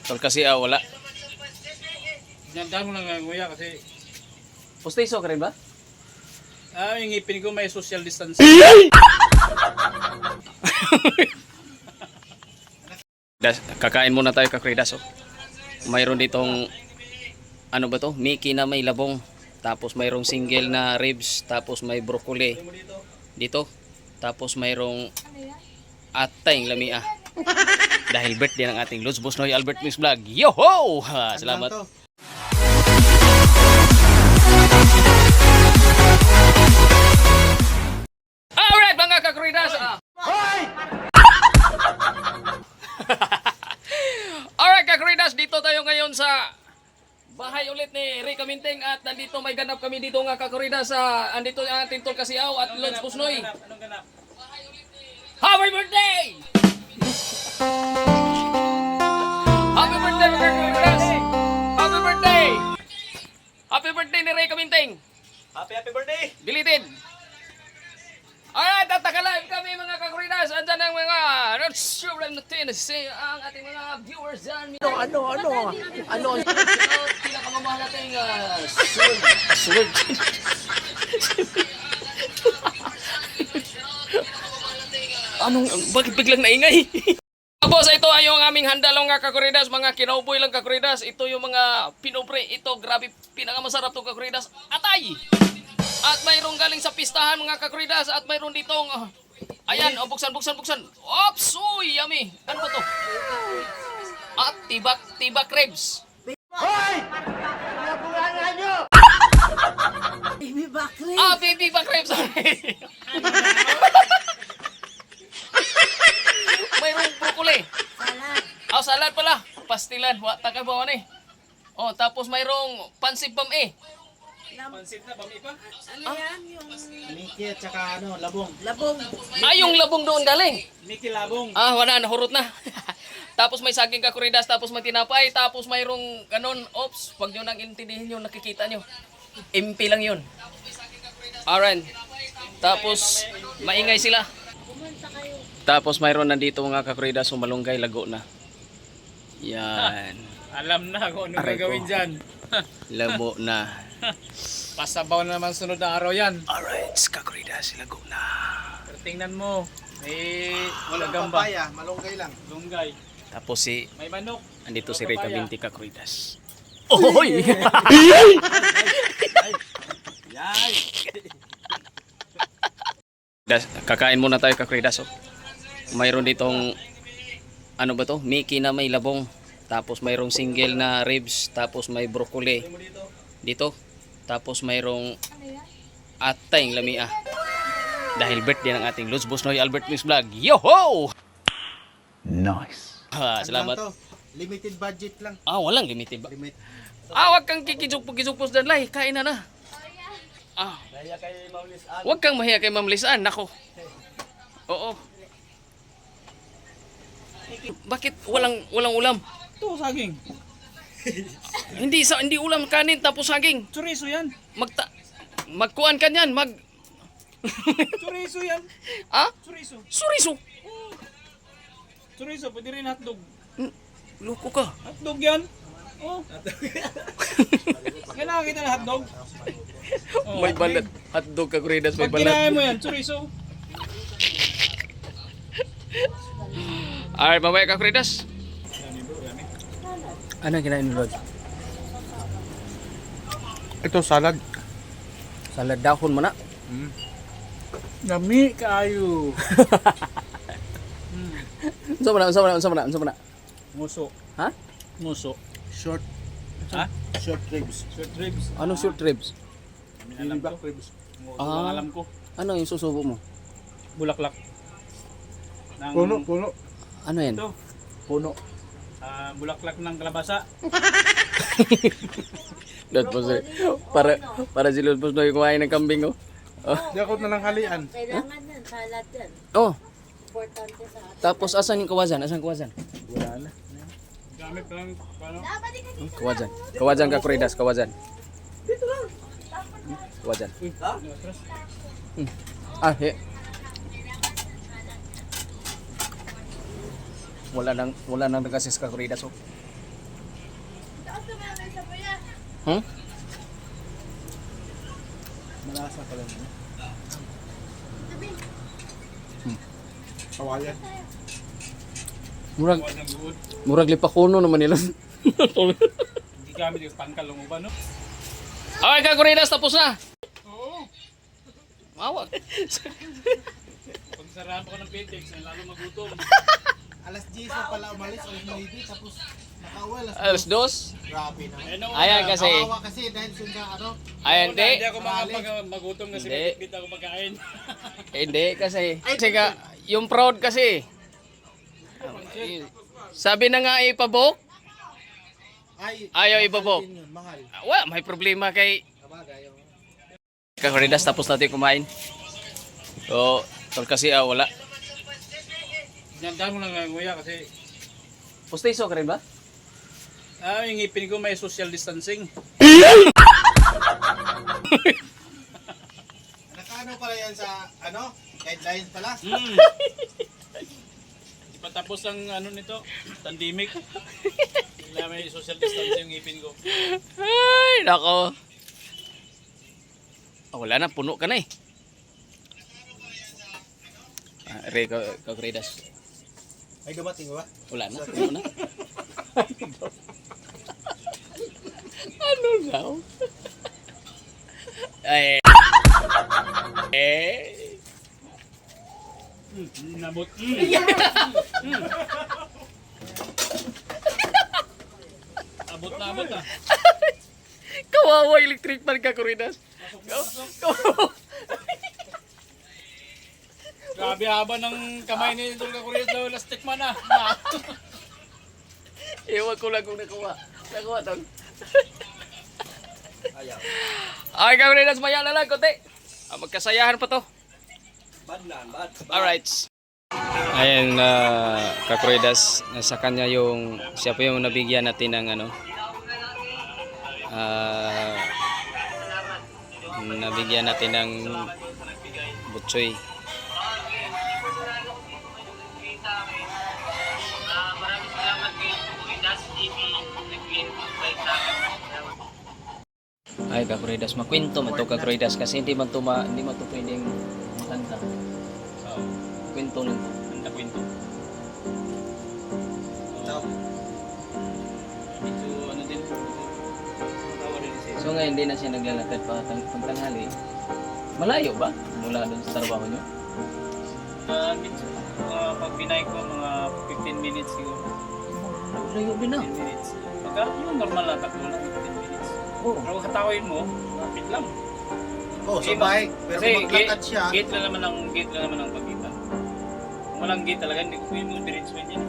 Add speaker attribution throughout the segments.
Speaker 1: Tol kasi wala.
Speaker 2: Diyan mo lang nguya kasi
Speaker 1: Pustiso ka rin ba?
Speaker 2: yung ngipin ko may social distance.
Speaker 1: Kakain muna tayo kakridas. Mayroon ditong ano ba to? Mickey na may labong. Tapos mayroong single na ribs. Tapos may broccoli dito. Tapos mayroong atay lamia. Dahil birthday ng ating Lods Boss Noy Albert Mix Vlog. Yoho! Salamat. Alright mga kakridas. Alright kakridas, dito tayo ngayon sa bahay ulit ni Ray Kaminting at nandito may ganap kami dito nga kakridas sa andito ang ating Tol Kasiaw at Lods Boss Noy.
Speaker 2: Anong ganap?
Speaker 1: Happy birthday! Happy birthday mga kakridas! Happy birthday! Happy birthday ni Ray Kaminting!
Speaker 2: Happy birthday!
Speaker 1: Deleted! Alright, tataka-live kami mga kakridas. Andyan ang mga not-sure natin ang ating mga viewers dyan. Ano? Pinakamamahal natin sword. Bakit biglang naingay? Boss, ito ay yung aming handalong nga kakuridas, mga kinauboy lang kakuridas. Ito yung mga pinobre. Ito, grabe, pinakamasarap itong kakuridas. Atay! At mayroong galing sa pistahan mga kakuridas. At mayroon ditong, ayan, buksan. Ops! Uy, yummy! Ano ba to? At tibak ribs.
Speaker 3: Hoy! Nabulangan nyo! Baby back ribs!
Speaker 1: Baby back ribs! Mayroong broccoli.
Speaker 3: Salad.
Speaker 1: Salad pala. Pastilan. Takay bawa ni. Tapos mayroong pansip bam.
Speaker 2: Pansit na, bami pa?
Speaker 3: Ano yan? Yung
Speaker 2: Miki at saka labong.
Speaker 3: labong.
Speaker 1: Yung labong doon galing.
Speaker 2: Miki labong.
Speaker 1: Wala, nahurot na. Tapos may saging kakuridas, tapos may tinapay, tapos mayroong ganon. Ops, wag nyo nang intindihin yun, nakikita nyo. MP lang yun. Alright. Tapos, maingay sila. Tapos mayroon nandito mga kakuridas, sumalunggay, lago na. Yan.
Speaker 2: Alam na kung anong
Speaker 1: Aray ko.
Speaker 2: gagawin dyan.
Speaker 1: Labo na.
Speaker 2: Pasabaw na naman sunod na araw yan.
Speaker 1: Alright, kakuridas, lago na.
Speaker 2: Pero tingnan mo, may
Speaker 4: Walang
Speaker 2: gamba.
Speaker 4: papaya, malunggay lang.
Speaker 2: Lunggay.
Speaker 1: Tapos
Speaker 2: May manok.
Speaker 1: andito si
Speaker 2: Papaya.
Speaker 1: Rita Binti kakuridas. Ohoy!
Speaker 2: Yay!
Speaker 1: Kakain muna tayo kakuridas. Mayroon ditong ano ba to? Mickey na may labong. Tapos mayroong single na ribs. Tapos may broccoli dito. Tapos mayroong atay lamia. Dahil birthday ng ating Lods Boss Noy Albert Mix Vlog. Yoho!
Speaker 4: Nice.
Speaker 1: Salamat.
Speaker 4: Ano to? Limited budget lang.
Speaker 1: Walang limited ba?
Speaker 4: Limit.
Speaker 1: Wag kang kikisupos dan lay. Kain na na.
Speaker 2: Daya kay Maulis An.
Speaker 1: Wag kang mahiya kay Ma'am Lisan. Nako. Oo. Bakit walang ulam?
Speaker 2: Ito, saging.
Speaker 1: Hindi ulam, kanin tapos saging.
Speaker 2: Chorizo yan.
Speaker 1: Magkuan ka niyan,
Speaker 2: Chorizo yan. Chorizo.
Speaker 1: Suriso.
Speaker 2: Chorizo, pwede rin hotdog.
Speaker 1: Loko ka.
Speaker 2: Hotdog yan. Oh. Yan nakakita na hotdog.
Speaker 1: May balat. Hotdog ka, Kuridas, may
Speaker 2: Pag kinain
Speaker 1: balat.
Speaker 2: mo yan, chorizo.
Speaker 1: Alright, mamaya ka, Kuridas. Ano kinain mo, Lord?
Speaker 4: Ito salad.
Speaker 1: Salad dahon mo na.
Speaker 2: Nami kayo.
Speaker 1: Unsa mo na?
Speaker 2: Muso.
Speaker 1: Ha?
Speaker 2: Muso.
Speaker 4: Short.
Speaker 2: Ha?
Speaker 4: Short ribs.
Speaker 2: Short ribs.
Speaker 1: Anong short ribs?
Speaker 2: Alam
Speaker 4: Back
Speaker 2: ko.
Speaker 4: ribs.
Speaker 2: Alam ko.
Speaker 1: Ano yung susubo mo?
Speaker 2: Bulaklak. Ng,
Speaker 4: Puno.
Speaker 1: Ano yan?
Speaker 2: Ito.
Speaker 4: Puno.
Speaker 2: Bulaklak ng kalabasa.
Speaker 1: Lord Boss, para si Lord Boss na yung kumain ng kambing, oh.
Speaker 4: Di ako na lang halian.
Speaker 3: Kailangan yan. Salad yan.
Speaker 1: Oh,
Speaker 3: Importante sa atin.
Speaker 1: tapos asan yung kawajan?
Speaker 4: Wala na.
Speaker 2: Gamit lang. Paano?
Speaker 1: Kawajan ka, Kuridas, kawajan. Kawajan. He. Wala nang nagasis ka, Kuridas, oh. Hmm?
Speaker 4: Malasa pala mo. Kawayan.
Speaker 1: Murag,
Speaker 2: Huwag ng good.
Speaker 1: murag lipakuno naman nila.
Speaker 2: Hindi kami yung pangkal mo ba, no?
Speaker 1: Okay, Kakuridas, tapos na.
Speaker 2: Oo.
Speaker 1: Mawag.
Speaker 2: Pag sarap ako ng Pitex, lalo magutom.
Speaker 4: Alas 10 na pala umalis, alas 9, tapos nakauwi alas
Speaker 1: Alas 2.
Speaker 4: Grabe na.
Speaker 2: Eh, no,
Speaker 1: Ayan kasi.
Speaker 4: Kawawa kasi dahil sila ano.
Speaker 1: Ayan,
Speaker 2: Hindi
Speaker 1: hindi.
Speaker 2: ako magutom kasi
Speaker 1: Hindi.
Speaker 2: may bitbit ako magkain.
Speaker 1: Hindi kasi. Kasi ka, yung proud kasi. Sabi na nga ipabok.
Speaker 4: Ay,
Speaker 1: Ayaw
Speaker 4: mahal
Speaker 1: ibabok.
Speaker 4: din yun, mahal.
Speaker 1: Wala, may problema kay
Speaker 4: Kabagay. Oh.
Speaker 1: Kakuridas, tapos natin kumain. So, tol kasi wala.
Speaker 2: Diyan mo lang nga nguya kasi
Speaker 1: Pustiso ka rin ba?
Speaker 2: yung ngipin ko may social distancing.
Speaker 4: Nakaano pala yan sa ano? Guidelines pala.
Speaker 2: Di pa tapos ang ano nito, pandemic. Kaya may social distancing yung ngipin ko.
Speaker 1: Ay, nako. Wala na, puno ka na eh. Re, Kakuridas.
Speaker 4: Ay, dumating ba?
Speaker 1: Wala na, puno na. Ano daw? Ay.
Speaker 2: Nabot. Abot na abot ah.
Speaker 1: Kawawa electric man, Kakuridas. Kawawa.
Speaker 2: Grabe haba ng kamay ni Idol Kakuridas daw, lastik man ah.
Speaker 1: Ewan ko lang kung nakuha. Nakuha tol. Ayaw. Ay, Kakuridas, maya na lang, konti. Magkasayahan pa to. Alright. Ayan, Kakuridas, nasa kanya yung, siya po yung nabigyan natin ng ano, nabigyan natin ng butsoy. Ay, Kakuridas, makwento man to, Kakuridas, kasi hindi man to pwedeng makanta. Kwento lang to.
Speaker 2: Ang kwento. Medyo ano din. Tawa rin siya.
Speaker 1: So ngayon, hindi na siya naglalakad pagtanghali. Malayo ba? Mula doon sa trabaho nyo?
Speaker 2: Medyo, pag binay ko mga 15 minutes siguro.
Speaker 1: Layo din na.
Speaker 2: 15 minutes. Pagka yung normal na takbo na 15 minutes.
Speaker 1: Oo.
Speaker 2: Pero kung hatawin mo, lapit lang.
Speaker 4: Oh, sa bike. Pero
Speaker 2: Kasi
Speaker 4: kung maglakad siya.
Speaker 2: gate lang naman ang pagitan. Kung walang gate talaga, hindi ko pwede mo diretso yun yan.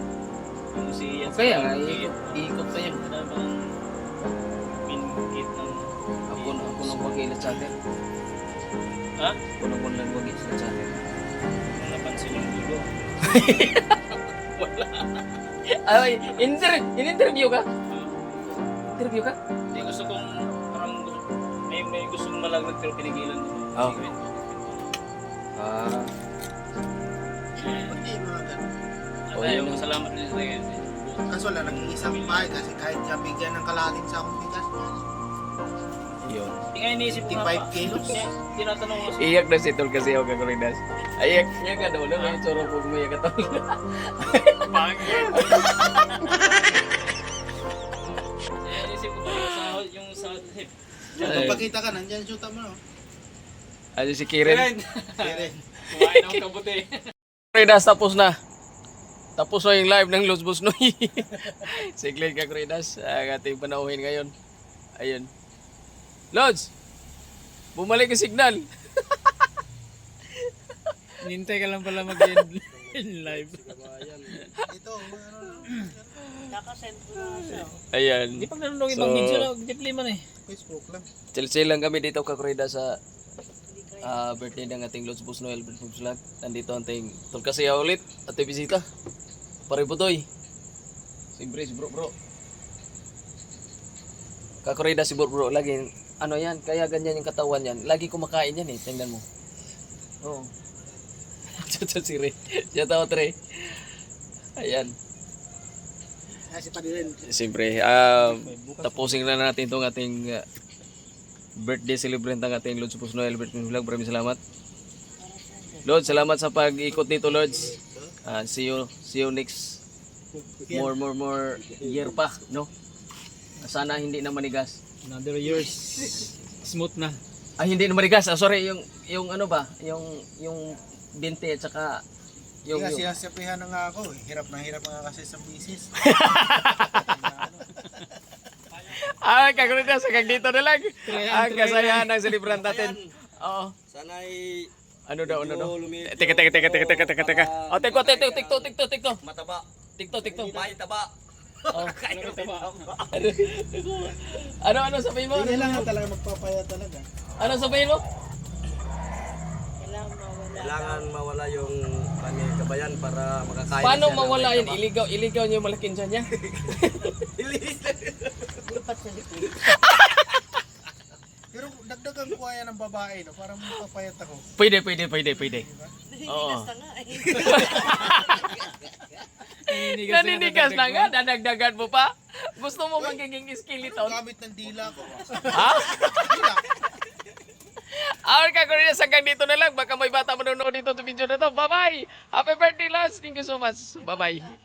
Speaker 2: Yung si
Speaker 1: Kaya nga, iikot pa yun.
Speaker 2: Wala ba ang main gate ng...
Speaker 1: Ako nang wagilat sa atin.
Speaker 2: Ha?
Speaker 1: Ako nang wagilat sa atin.
Speaker 2: Kung napansin yung dulo.
Speaker 1: Ay, in-interview ka? Interview ka?
Speaker 2: Hindi gusto kong parang may gusto kong malaglag pero pinigilan ko.
Speaker 1: Oh.
Speaker 2: Sige.
Speaker 4: Hindi mga ganun.
Speaker 1: Oh,
Speaker 2: Ayaw
Speaker 1: yun.
Speaker 2: ko salamat din sa akin.
Speaker 4: Kaso wala, nag-iisang bahay kasi kahit siya bigyan ng kalahating sa akong bigas.
Speaker 1: Yun.
Speaker 2: Hindi nga iniisip ko nga
Speaker 4: 55 kilos.
Speaker 2: Tinatanong ko
Speaker 1: Iyak na si Tol kasi ako, Kakuridas. Iyak niya ka daw. May tsuro po mo iyak ka, Tol.
Speaker 2: pangit. Iniisip ko pa yung sa hip.
Speaker 1: Ay.
Speaker 4: Magpakita ka, nandyan shoot mo. No?
Speaker 1: Ano si Kiren?
Speaker 4: Kere.
Speaker 2: Kumain akong kabuti.
Speaker 1: Kakuridas, tapos na. Tapos na yung live ng Los Busnoy. Siglit, Kakuridas. Ang ating panauhin ngayon. Ayun. Lods! Bumalik yung signal.
Speaker 2: Nintay ka lang pala mag-end live.
Speaker 4: Ito, ano,
Speaker 3: Nakasend ko na siya.
Speaker 1: Ayan.
Speaker 2: Hindi pag nanonood
Speaker 1: So,
Speaker 2: ibang video lang, deeply man eh.
Speaker 4: Facebook lang.
Speaker 1: chill lang kami dito, Kakuridas, sa birthday ng ating Lods Busnoy birthday vlog. Nandito ang ating Tolkasaya ulit at bisita. Pare Putoy. Siyempre si bro. Kakuridas si bro. Lagi, ano yan, kaya ganyan yung katawan yan. Lagi kumakain yan eh, tingnan mo. Oo. Chucha si Ray. Siya tao, Tre. Ayan.
Speaker 4: Kasi pa din.
Speaker 1: Siyempre, tapusin na natin itong ating birthday celebrant ng ating Lord Supos Noel birthday vlog. Maraming salamat. Lord, salamat sa pag-ikot dito, Lords. See you next more year pa, no? Sana hindi na manigas.
Speaker 2: Another years. Smooth na.
Speaker 1: Ay, hindi na manigas. Sorry, yung ano ba? Yung 20 at saka yung
Speaker 4: Kasi sinasabihan na nga ako, hirap na kasi sa business.
Speaker 1: Kaguridas, hanggang dito na lang. Ang kasayahan ng celebrant natin. Oo.
Speaker 5: Sana'y
Speaker 1: Ano daw?
Speaker 5: lumilip
Speaker 1: Teka. Oh, tikto.
Speaker 5: mataba.
Speaker 1: Tikto.
Speaker 5: May taba.
Speaker 1: Oh. Ano sabihin mo?
Speaker 4: Hindi lang talaga magpapaya talaga.
Speaker 1: Ano sabihin mo?
Speaker 5: Kailangan mawala yung kabayan para makakain.
Speaker 1: Paano
Speaker 5: siya ng
Speaker 1: mawala
Speaker 5: may
Speaker 1: yun?
Speaker 5: taba.
Speaker 1: Iligaw niyo yung malaking tiyan niya?
Speaker 3: Lipat sa likod.
Speaker 4: Pero dagdagan ko kaya ng babae, no? Para magpapayat ako.
Speaker 1: Pwede.
Speaker 3: Hinihigas na nga eh.
Speaker 1: Naninigas na nga, dadagdagan mo pa. Gusto mo magiging skeleton?
Speaker 4: Gamit ng dila ko.
Speaker 1: Ha?
Speaker 4: Dila.
Speaker 1: Our kaguridas, hanggang dito na lang. Baka may bata manonood dito sa video na to. Bye-bye! Happy birthday, Lance! Thank you so much. Bye-bye!